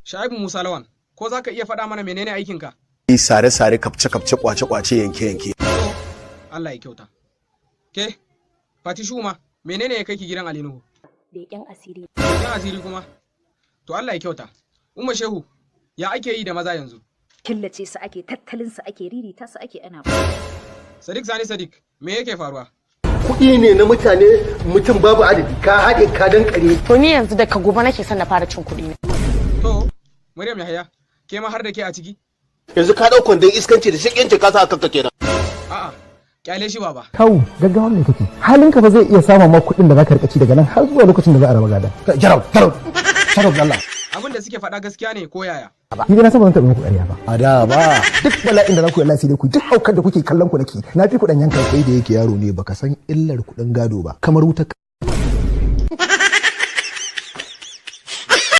Shaibu Musa Lawan, ko za ka iya faɗa mana menene aikinka? Sare-sare, kapce-kapce, kwace-kwace, yanke-yanke. Allah ya kyauta. Ke, Fati Shuma, menene ya kai ki gidan Alinuhu? Leƙen asiri. Leƙen asiri kuma? To Allah ya kyauta. Umma Shehu, ya ake yi da maza yanzu? Killace su ake, tattalin su ake, ririta su ake ana. Sadiq Sani Sadiq, me yake faruwa? Kuɗi ne na mutane, mutum babu adadi, ka haɗe ka dankare. To ni yanzu daga gobe nake son na fara cin kuɗi ne. To, Maryam Yahaya, ke ma har da ke a ciki? Yanzu ka ɗau kwandon iskanci da shaƙiyanci ka sa a kanka kenan. A'a, kyale shi baba. Kawu, gaggawa me kake? Halinka ba zai iya samun ma kuɗin da zaka rika ci daga nan har zuwa lokacin da za a raba gada. Jarau, Allah. Abin da suke faɗa gaskiya ne ko yaya? Ni dai na san ba zan taɓa muku ƙarya ba. A da ba. Duk bala'in da za ku yi Allah sai dai ku duk haukar da kuke kallon ku nake. Na fi kuɗin yanka kai da yake yaro ne baka san illar kuɗin gado ba. Kamar wuta